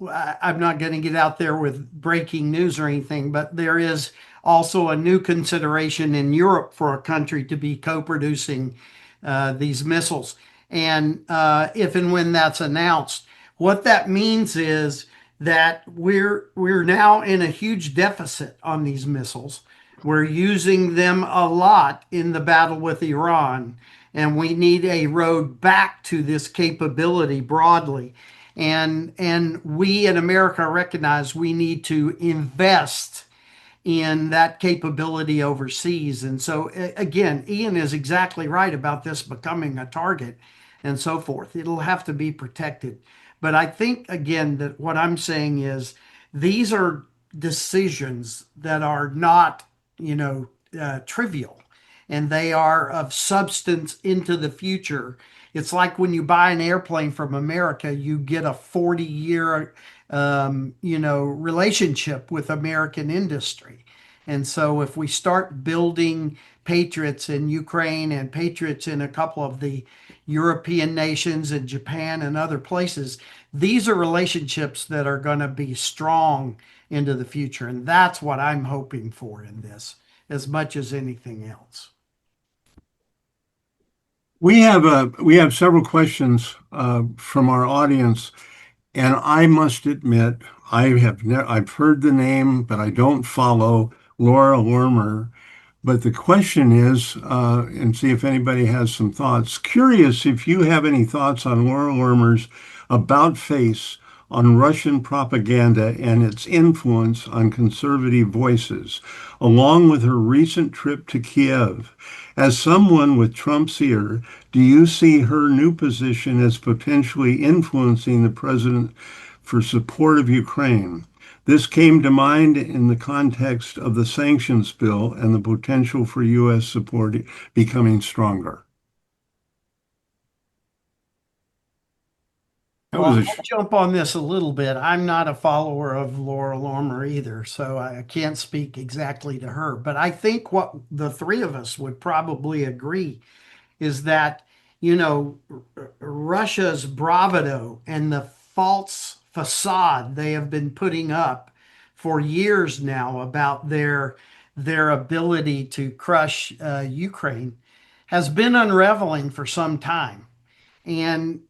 not going to get out there with breaking news or anything, but there is also a new consideration in Europe for a country to be co-producing these missiles. And if and when that's announced, what that means is that we're now in a huge deficit on these missiles. We're using them a lot in the battle with Iran, and we need a road back to this capability broadly. And we in America recognize we need to invest in that capability overseas. And so again, Ian is exactly right about this becoming a target and so forth. It'll have to be protected. But I think again that what I'm saying is these are decisions that are not, trivial, and they are of substance into the future. It's like when you buy an airplane from America, you get a 40-year, relationship with American industry. And so if we start building Patriots in Ukraine and Patriots in a couple of the European nations and Japan and other places, these are relationships that are going to be strong into the future. And that's what I'm hoping for in this, as much as anything else. we have several questions from our audience, and I must admit I've heard the name, but I don't follow Laura Lermer. But the question is, and see if anybody has some thoughts. Curious if you have any thoughts on Laura Lermer's about face on Russian propaganda and its influence on conservative voices, along with her recent trip to Kiev. As someone with Trump's ear, do you see her new position as potentially influencing the president for support of Ukraine? This came to mind in the context of the sanctions bill and the potential for U.S. support becoming stronger. That Well, was a I'll jump on this a little bit. I'm not a follower of Laura Loomer either, so I can't speak exactly to her. But I think what the three of us would probably agree is that, Russia's bravado and the false facade they have been putting up for years now about their ability to crush Ukraine has been unraveling for some time. And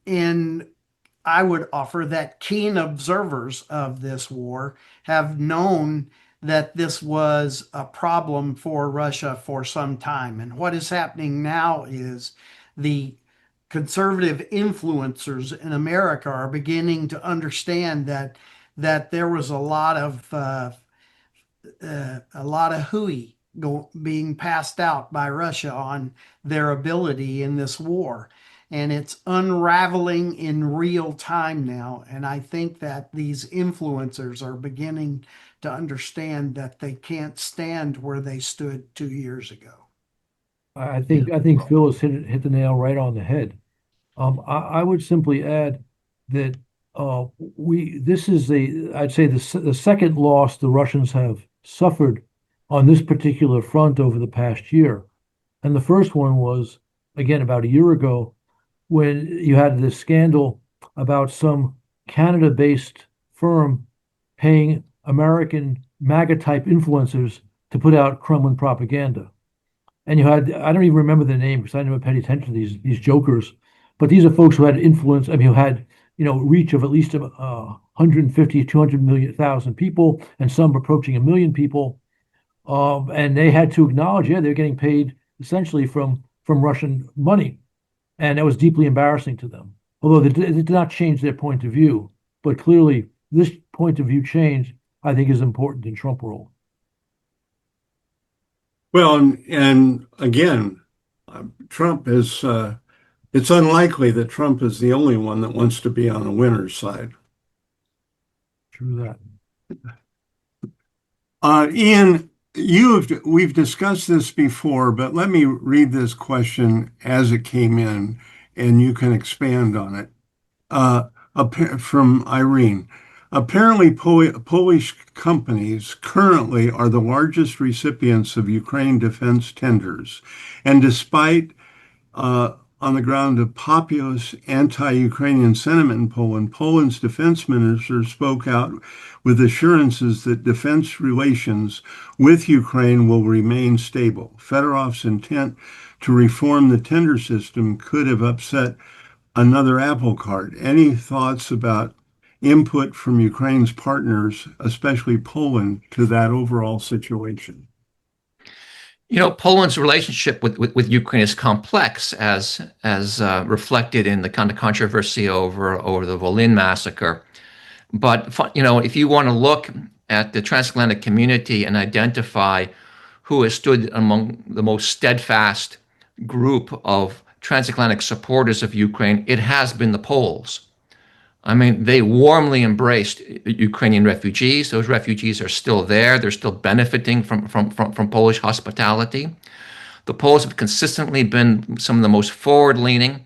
I would offer that keen observers of this war have known that this was a problem for Russia for some time. And what is happening now is the conservative influencers in America are beginning to understand that there was a lot of hooey being passed out by Russia on their ability in this war. And it's unraveling in real time now. And I think that these influencers are beginning to understand that they can't stand where they stood 2 years ago. I think Phyllis hit the nail right on the head. I would simply add that this is I'd say the second loss the Russians have suffered on this particular front over the past year. And the first one was, again, about a year ago, when you had this scandal about some Canada-based firm paying American MAGA-type influencers to put out Kremlin propaganda. And you had, I don't even remember the name because I never paid attention to these jokers, but these are folks who had influence, I mean, who had, reach of at least 150, 200 million thousand people, and some approaching 1 million people. And they had to acknowledge, yeah, they're getting paid essentially from Russian money. And that was deeply embarrassing to them. Although it did not change their point of view. But clearly, this point of view change, I think, is important in Trump world. well, and again, Trump is. It's unlikely that Trump is the only one that wants to be on the winner's side. True that. Ian, we've discussed this before, but let me read this question as it came in, and you can expand on it. From Irene. Apparently, Polish companies currently are the largest recipients of Ukraine defense tenders, and despite on the ground of populist anti-Ukrainian sentiment in Poland, Poland's defense minister spoke out with assurances that defense relations with Ukraine will remain stable. Fedorov's intent to reform the tender system could have upset another apple cart. Any thoughts about input from Ukraine's partners, especially Poland, to that overall situation? Poland's relationship with Ukraine is complex, as reflected in the kind of controversy over the Volyn massacre. But if you want to look at the transatlantic community and identify who has stood among the most steadfast group of transatlantic supporters of Ukraine, it has been the Poles. I mean, they warmly embraced Ukrainian refugees. Those refugees are still there. They're still benefiting from Polish hospitality. The Poles have consistently been some of the most forward-leaning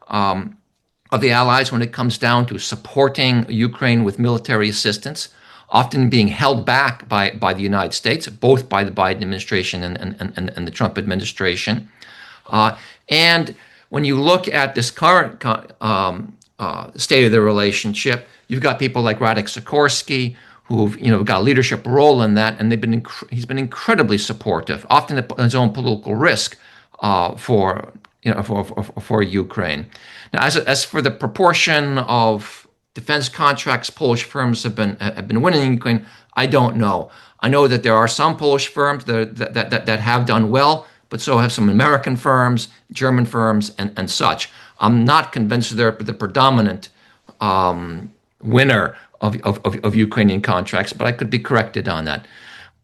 of the allies when it comes down to supporting Ukraine with military assistance, often being held back by the United States, both by the Biden administration and the Trump administration. And when you look at this current state of the relationship, you've got people like Radek Sikorski who've got a leadership role in that, and he's been incredibly supportive, often at his own political risk for Ukraine. Now, as for the proportion of defense contracts Polish firms have been winning in Ukraine, I don't know. I know that there are some Polish firms that have done well, but so have some American firms, German firms, and such. I'm not convinced they're the predominant winner of Ukrainian contracts, but I could be corrected on that.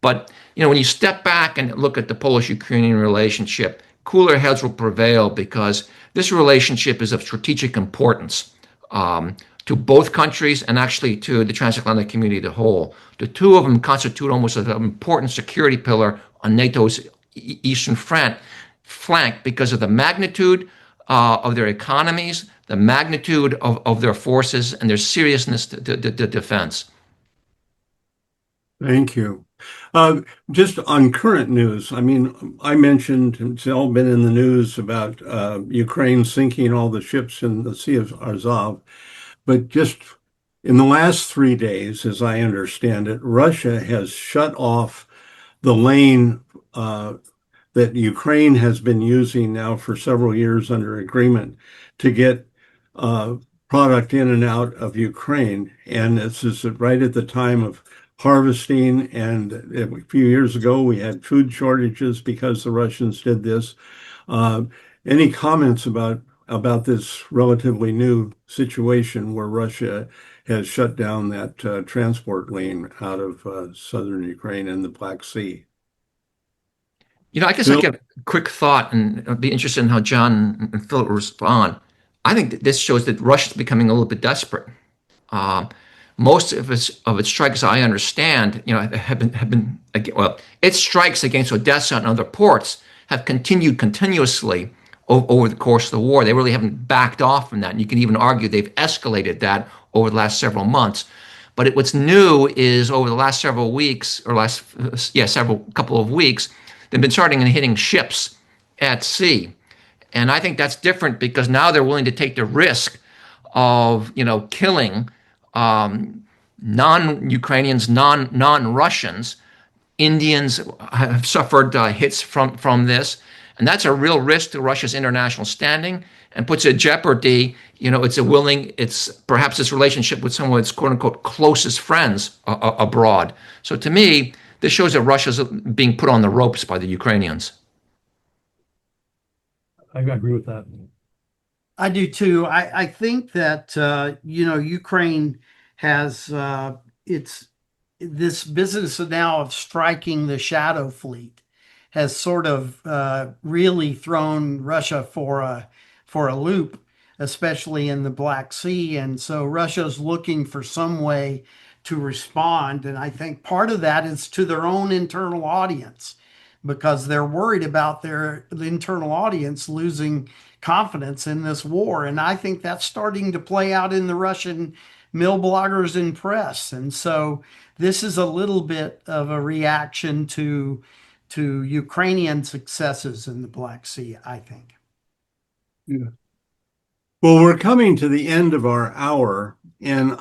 But when you step back and look at the Polish-Ukrainian relationship, cooler heads will prevail because this relationship is of strategic importance to both countries and actually to the transatlantic community as a whole. The two of them constitute almost an important security pillar on NATO's eastern flank because of the magnitude of their economies, the magnitude of their forces, and their seriousness to defense. Thank you. Just on current news, I mean, I mentioned it's all been in the news about Ukraine sinking all the ships in the Sea of Azov, but just in the last 3 days, as I understand it, Russia has shut off the lane that Ukraine has been using now for several years under agreement to get product in and out of Ukraine. And this is right at the time of harvesting. And a few years ago, we had food shortages because the Russians did this. Any comments about this relatively new situation where Russia has shut down that transport lane out of southern Ukraine and the Black Sea? I guess I Phil? get a quick thought, and I'd be interested in how John and Phil respond. I think that this shows that Russia's becoming a little bit desperate. Uh, Most of its strikes, I understand, have been well, its strikes against Odessa and other ports have continued continuously over the course of the war. They really haven't backed off from that, and you can even argue they've escalated that over the last several months. But what's new is over the last several weeks, or several couple of weeks, they've been starting and hitting ships at sea. And I think that's different because now they're willing to take the risk of, killing non-Ukrainians, non-Russians. Indians have suffered hits from this, and that's a real risk to Russia's international standing and puts at jeopardy, it's perhaps its relationship with some of its quote unquote closest friends abroad. So to me, this shows that Russia's being put on the ropes by the Ukrainians. I agree with that. I do too. I think that Ukraine has it's this business now of striking the shadow fleet has sort of really thrown Russia for a loop, especially in the Black Sea. And so Russia's looking for some way to respond. And I think part of that is to their own internal audience, because they're worried about the internal audience losing confidence in this war. And I think that's starting to play out in the Russian mill bloggers and press. And so this is a little bit of a reaction to Ukrainian successes in the Black Sea, I think. Yeah. Well, we're coming to the end of our hour, and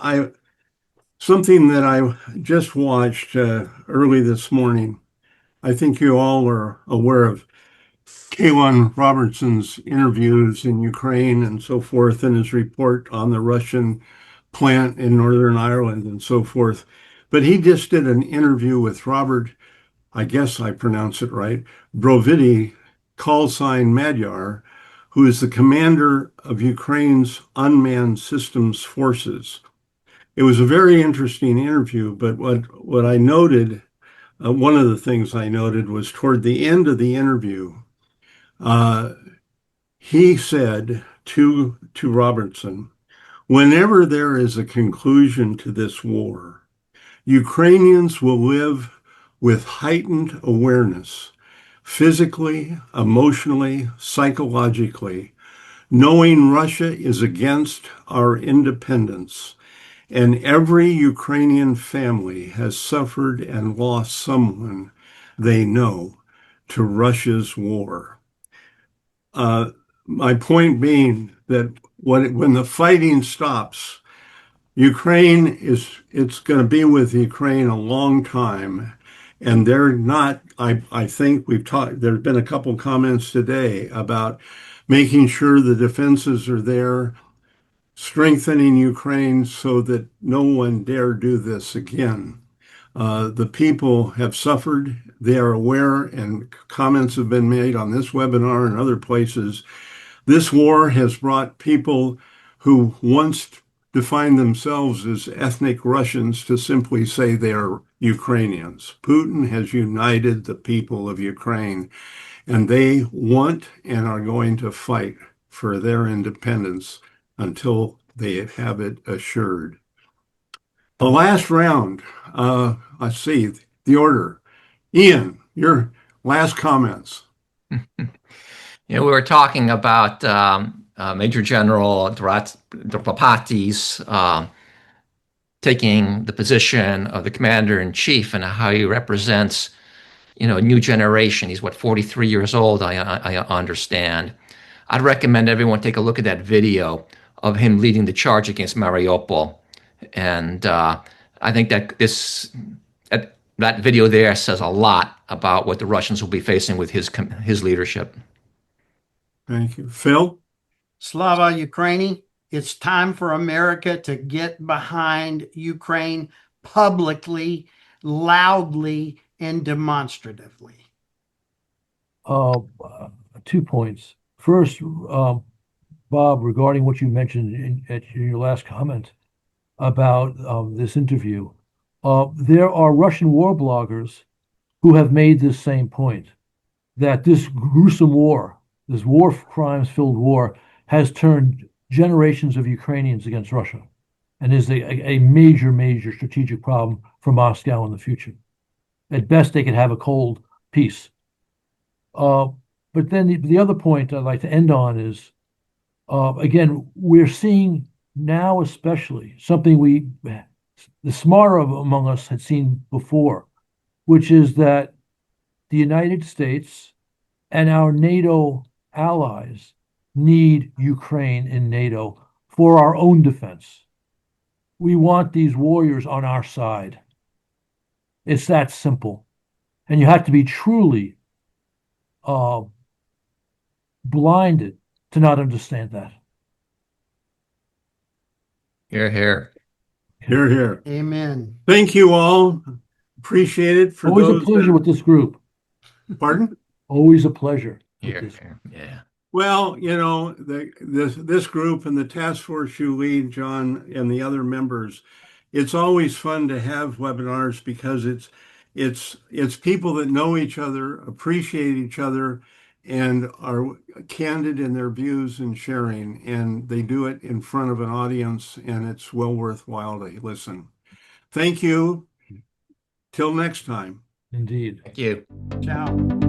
something that I just watched early this morning. I think you all are aware of Kaylan Robertson's interviews in Ukraine and so forth, and his report on the Russian plant in Northern Ireland and so forth. But he just did an interview with Robert, I guess I pronounce it right, Brovidi, call sign Magyar, who is the commander of Ukraine's unmanned systems forces. It was a very interesting interview, but what I noted, one of the things I noted was toward the end of the interview, he said to Robertson, whenever there is a conclusion to this war, Ukrainians will live with heightened awareness, physically, emotionally, psychologically, knowing Russia is against our independence, and every Ukrainian family has suffered and lost someone they know to Russia's war. My point being that when the fighting stops, it's going to be with Ukraine a long time. And they're not, I think there's been a couple comments today about making sure the defenses are there, strengthening Ukraine so that no one dare do this again. The people have suffered. They are aware, and comments have been made on this webinar and other places. This war has brought people who once defined themselves as ethnic Russians to simply say they are Ukrainians. Putin has united the people of Ukraine, and they want and are going to fight for their independence until they have it assured. The last round, let's see, the order. Ian, your last comments. We were talking about Major General Drapatis taking the position of the commander-in-chief and how he represents, a new generation. He's 43 years old, I understand. I'd recommend everyone take a look at that video of him leading the charge against Mariupol. And I think that that video there says a lot about what the Russians will be facing with his leadership. Thank you. Phil? Slava Ukraini, it's time for America to get behind Ukraine publicly, loudly, and demonstratively. 2 points. First, Bob, regarding what you mentioned in your last comment about this interview, there are Russian war bloggers who have made this same point, that this gruesome war, this war crimes filled war, has turned generations of Ukrainians against Russia and is a major, major strategic problem for Moscow in the future. At best, they could have a cold peace. But then the other point I'd like to end on is, again, we're seeing now especially something the smarter among us had seen before, which is that the United States and our NATO allies need Ukraine in NATO for our own defense. We want these warriors on our side. It's that simple. And you have to be truly blinded to not understand that. Hear, hear. Hear, hear. Amen. Thank you all. Appreciate it. For Always those a pleasure with this group. Pardon? Always a pleasure. Hear, hear. Yeah. Well, this group and the task force you lead, John, and the other members, it's always fun to have webinars because it's people that know each other, appreciate each other, and are candid in their views and sharing, and they do it in front of an audience, and it's well worthwhile to listen. Thank you. Till next time. Indeed. Thank you. Ciao.